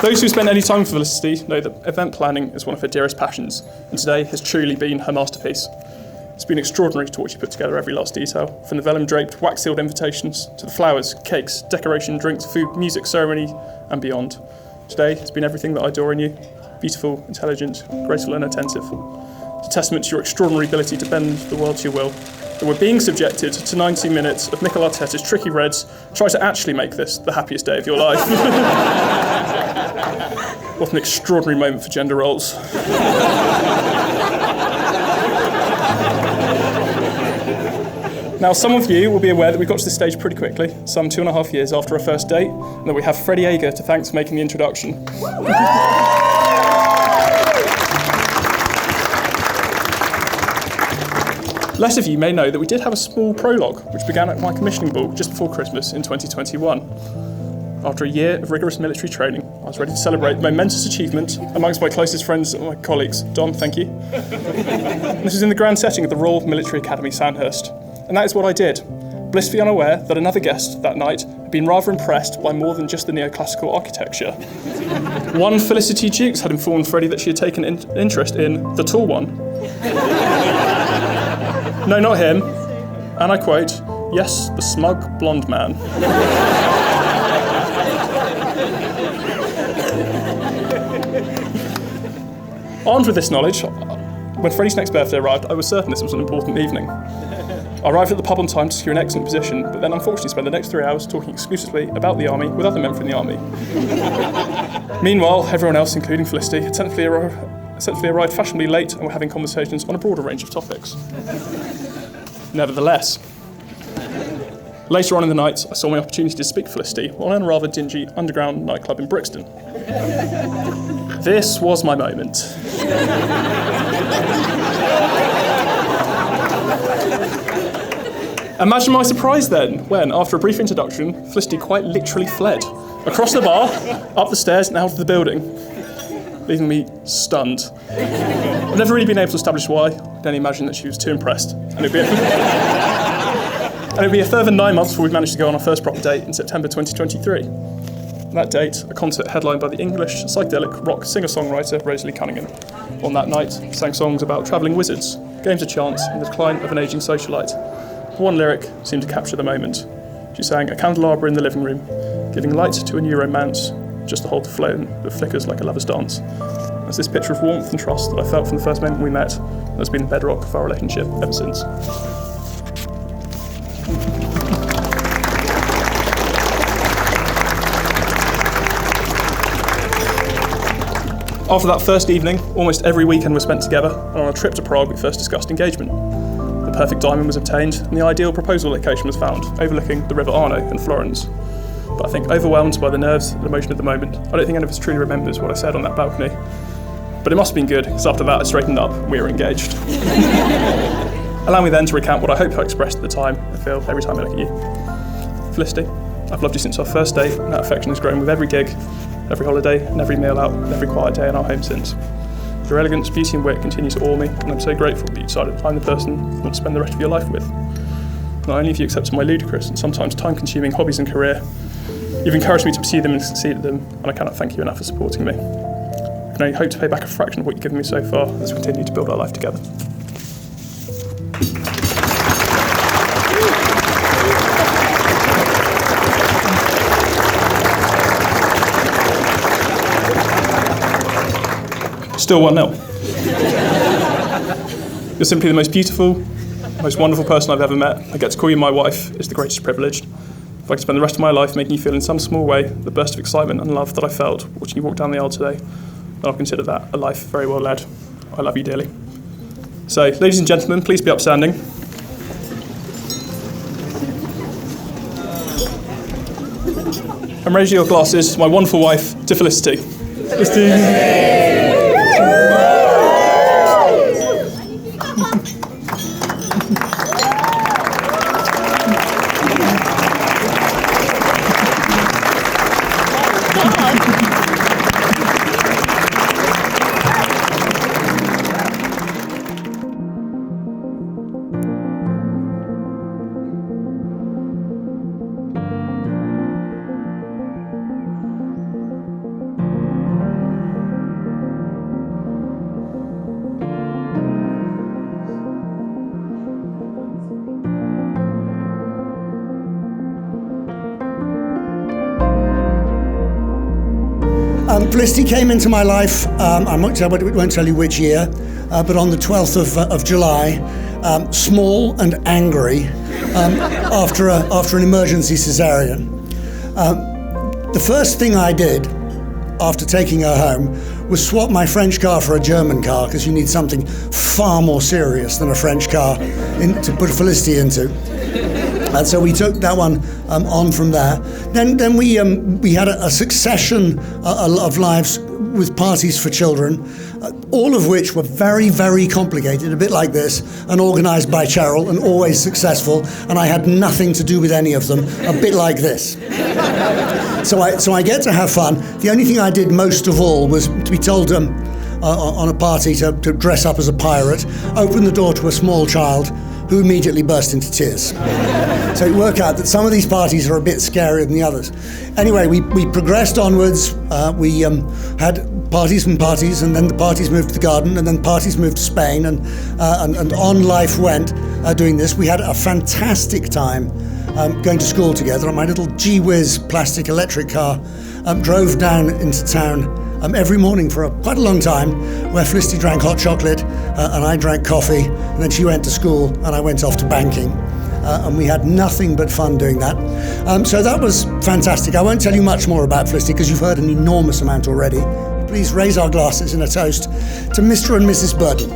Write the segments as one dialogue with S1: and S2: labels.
S1: Those who spent any time with Felicity know that event planning is one of her dearest passions, and today has truly been her masterpiece. It's been extraordinary to watch you put together every last detail, from the vellum-draped, wax-sealed invitations to the flowers, cakes, decoration, drinks, food, music, ceremony, and beyond. Today has been everything that I adore in you: beautiful, intelligent, graceful, and attentive. It's a testament to your extraordinary ability to bend the world to your will, that we're being subjected to 90 minutes of Mikel Arteta's tricky reds. Try to actually make this the happiest day of your life. What an extraordinary moment for gender roles. Now, some of you will be aware that we got to this stage pretty quickly, some 2.5 years after our first date, and that we have Freddie Ager to thank for making the introduction. Less of you may know that we did have a small prologue, which began at my commissioning ball just before Christmas in 2021. After a year of rigorous military training, I was ready to celebrate the momentous achievement amongst my closest friends and my colleagues. Don, thank you. This was in the grand setting of the Royal Military Academy, Sandhurst. And that is what I did, blissfully unaware that another guest that night had been rather impressed by more than just the neoclassical architecture. One Felicity Jukes had informed Freddie that she had taken interest in the tall one. No, not him. And I quote, "Yes, the smug blonde man." Armed with this knowledge, when Freddie's next birthday arrived, I was certain this was an important evening. I arrived at the pub on time to secure an excellent position, but then unfortunately spent the next 3 hours talking exclusively about the army with other men from the army. Meanwhile, everyone else, including Felicity, had tentatively arrived fashionably late and were having conversations on a broader range of topics. Nevertheless, later on in the night, I saw my opportunity to speak to Felicity while in a rather dingy underground nightclub in Brixton. This was my moment. Imagine my surprise then, when, after a brief introduction, Felicity quite literally fled across the bar, up the stairs and out of the building, leaving me stunned. I've never really been able to establish why. I can only imagine that she was too impressed. And it'd be a further 9 months before we managed to go on our first proper date in September 2023. On that date, a concert headlined by the English psychedelic rock singer-songwriter Rosalie Cunningham. On that night, sang songs about travelling wizards, games of chance, and the decline of an ageing socialite. One lyric seemed to capture the moment. She sang "A candelabra in the living room, giving light to a new romance, just to hold the flame that flickers like a lover's dance." That's this picture of warmth and trust that I felt from the first moment we met, and has been the bedrock of our relationship ever since. After that first evening, almost every weekend was spent together, and on a trip to Prague we first discussed engagement. The perfect diamond was obtained, and the ideal proposal location was found, overlooking the River Arno in Florence. But I think, overwhelmed by the nerves and emotion of the moment, I don't think any of us truly remembers what I said on that balcony. But it must have been good, because after that I straightened up and we were engaged. Allow me then to recount what I hope I expressed at the time and feel every time I look at you. Felicity, I've loved you since our first date, and that affection has grown with every gig, every holiday, and every meal out, and every quiet day in our home since. Your elegance, beauty and wit continue to awe me, and I'm so grateful that you decided I'm the person you want to spend the rest of your life with. Not only have you accepted my ludicrous and sometimes time-consuming hobbies and career, you've encouraged me to pursue them and succeed at them, and I cannot thank you enough for supporting me. I can only hope to pay back a fraction of what you've given me so far as we continue to build our life together. Still 1-0. You're simply the most beautiful, most wonderful person I've ever met. I get to call you my wife. It's the greatest privilege. If I could spend the rest of my life making you feel in some small way the burst of excitement and love that I felt watching you walk down the aisle today, then I'll consider that a life very well led. I love you dearly. So, ladies and gentlemen, please be upstanding. And raise your glasses to my wonderful wife, to Felicity. Felicity.
S2: Felicity came into my life, I won't tell you which year, but on the 12th of July, small and angry, after an emergency cesarean. The first thing I did after taking her home was swap my French car for a German car, because you need something far more serious than a French car to put Felicity into. And so we took that one on from there. Then we had a succession of lives with parties for children, all of which were very, very complicated, a bit like this, and organised by Cheryl, and always successful. And I had nothing to do with any of them, a bit like this. So I get to have fun. The only thing I did most of all was to be told on a party to dress up as a pirate, open the door to a small child, who immediately burst into tears. So it worked out that some of these parties are a bit scarier than the others. Anyway, we progressed onwards. We had parties and parties, and then the parties moved to the garden, and then parties moved to Spain, and on life went doing this. We had a fantastic time going to school together on my little gee-whiz plastic electric car. Drove down into town every morning for quite a long time, where Felicity drank hot chocolate and I drank coffee, and then she went to school and I went off to banking. And we had nothing but fun doing that. So that was fantastic. I won't tell you much more about Felicity because you've heard an enormous amount already. Please raise our glasses in a toast to Mr. and Mrs. Burden.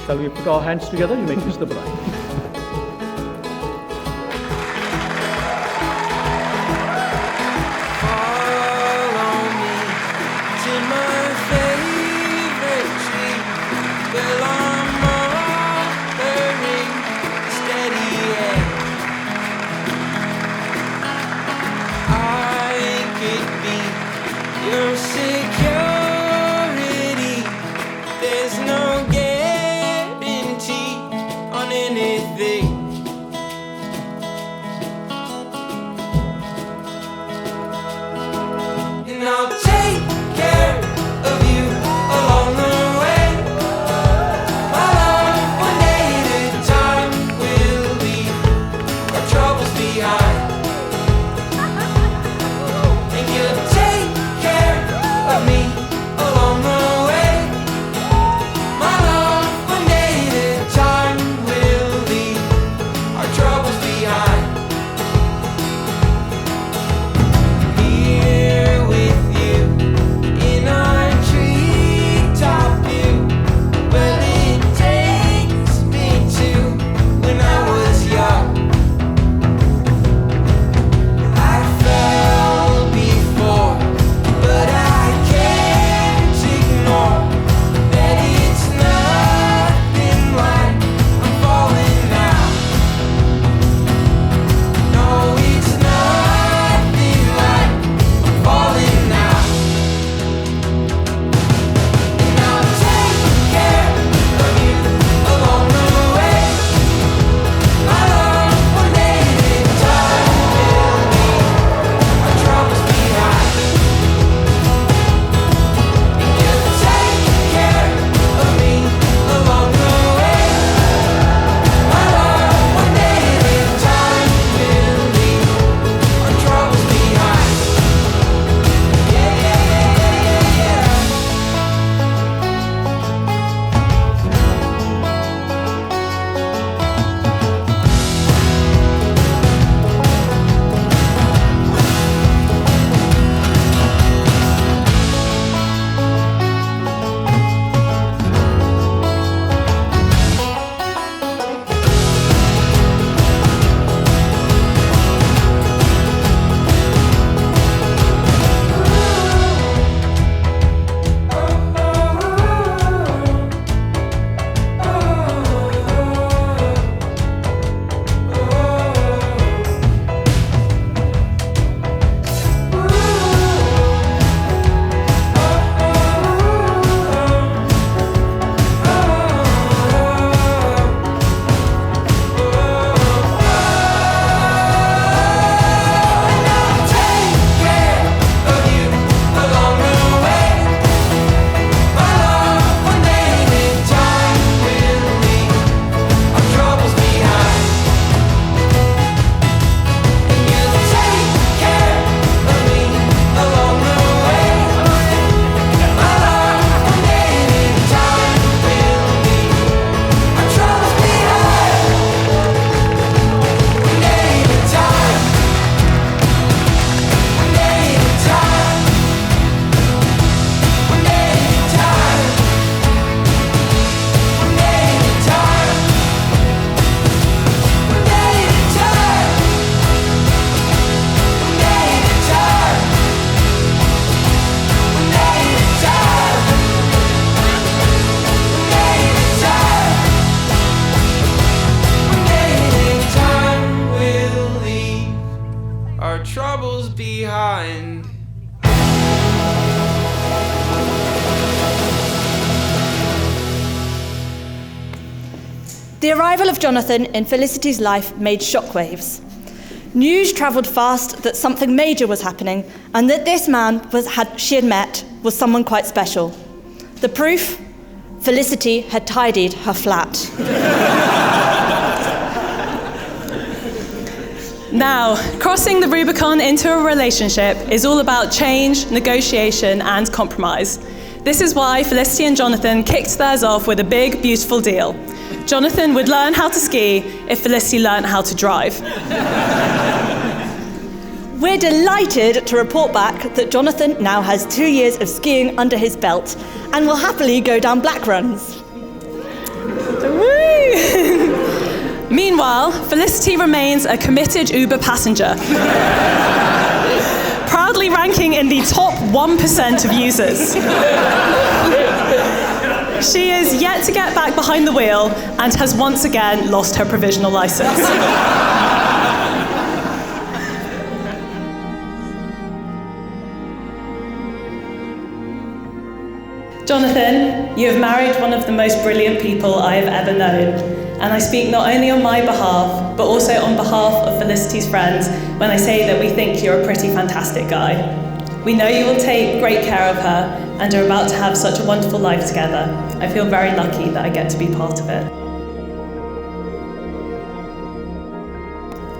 S3: Shall we put our hands together? You may kiss the bride.
S4: The arrival of Jonathan in Felicity's life made shockwaves. News travelled fast that something major was happening and that this man she had met was someone quite special. The proof? Felicity had tidied her flat.
S5: Now, crossing the Rubicon into a relationship is all about change, negotiation, and compromise. This is why Felicity and Jonathan kicked theirs off with a big, beautiful deal. Jonathan would learn how to ski if Felicity learned how to drive.
S4: We're delighted to report back that Jonathan now has 2 years of skiing under his belt and will happily go down black runs.
S5: Woo! Meanwhile, Felicity remains a committed Uber passenger, proudly ranking in the top 1% of users. She is yet to get back behind the wheel and has once again lost her provisional license. Jonathan, you have married one of the most brilliant people I have ever known, and I speak not only on my behalf, but also on behalf of Felicity's friends when I say that we think you're a pretty fantastic guy. We know you will take great care of her and are about to have such a wonderful life together. I feel very lucky that I get to be part of it.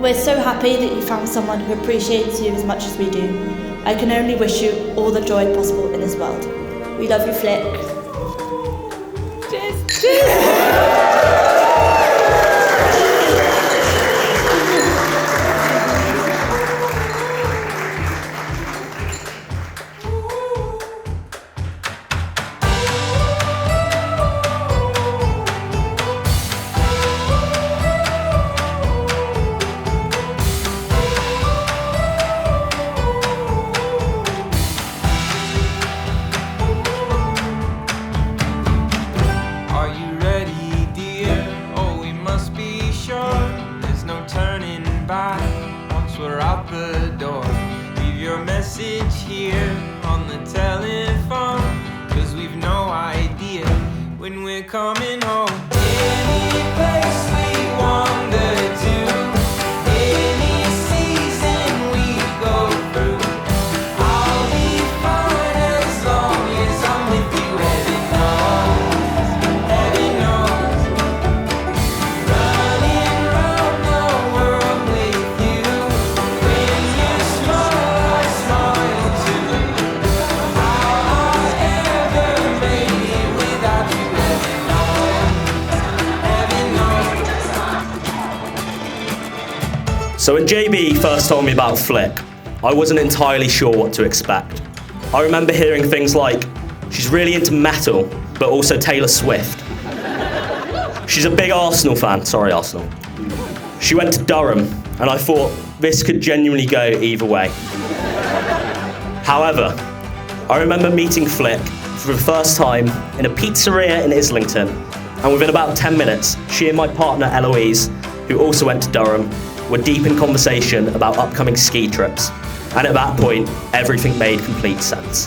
S4: We're so happy that you found someone who appreciates you as much as we do. I can only wish you all the joy possible in this world. We love you, Flick. Cheers.
S6: Coming home. Any place we wander to, any season we go through, I'll be fine as long as I'm with you. Heaven knows, running round the world with you. When you smile, I smile too. How I ever made it without you.
S7: So when JB first told me about Flick, I wasn't entirely sure what to expect. I remember hearing things like, she's really into metal, but also Taylor Swift. She's a big Arsenal fan, sorry Arsenal. She went to Durham, and I thought this could genuinely go either way. However, I remember meeting Flick for the first time in a pizzeria in Islington, and within about 10 minutes, she and my partner Eloise, who also went to Durham, were deep in conversation about upcoming ski trips, and at that point, everything made complete sense.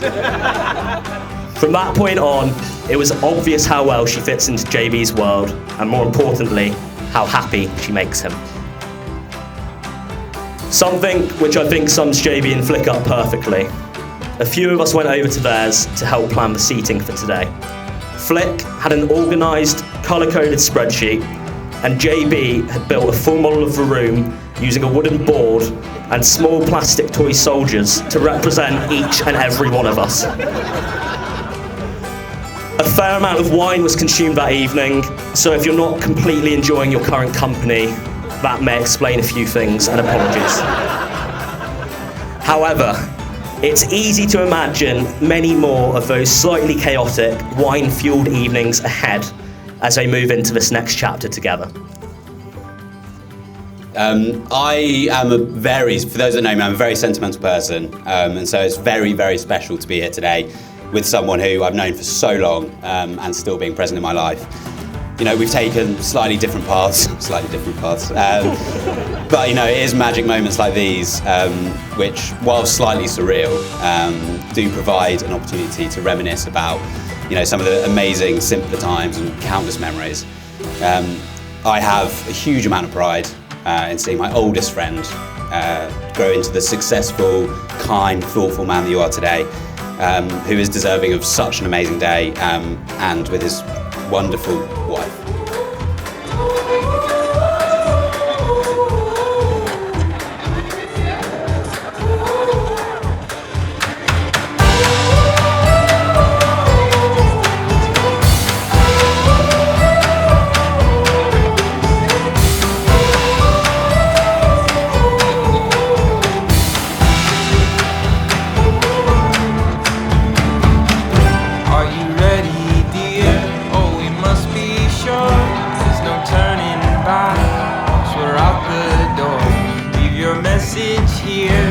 S7: From that point on, it was obvious how well she fits into JB's world, and more importantly, how happy she makes him. Something which I think sums JB and Flick up perfectly. A few of us went over to theirs to help plan the seating for today. Flick had an organised, colour-coded spreadsheet, and JB had built a full model of the room using a wooden board and small plastic toy soldiers to represent each and every one of us. A fair amount of wine was consumed that evening, so if you're not completely enjoying your current company, that may explain a few things, and apologies. However, it's easy to imagine many more of those slightly chaotic, wine-fueled evenings ahead as they move into this next chapter together.
S8: I am for those that know me, I'm a very sentimental person, and so it's very, very special to be here today with someone who I've known for so long and still being present in my life. You know, we've taken slightly different paths, but you know, it is magic moments like these, which, while slightly surreal, do provide an opportunity to reminisce about, you know, some of the amazing, simpler times and countless memories. I have a huge amount of pride in seeing my oldest friend grow into the successful, kind, thoughtful man that you are today, who is deserving of such an amazing day, and with his wonderful wife.
S6: Are you ready, dear? Oh, we must be sure. here.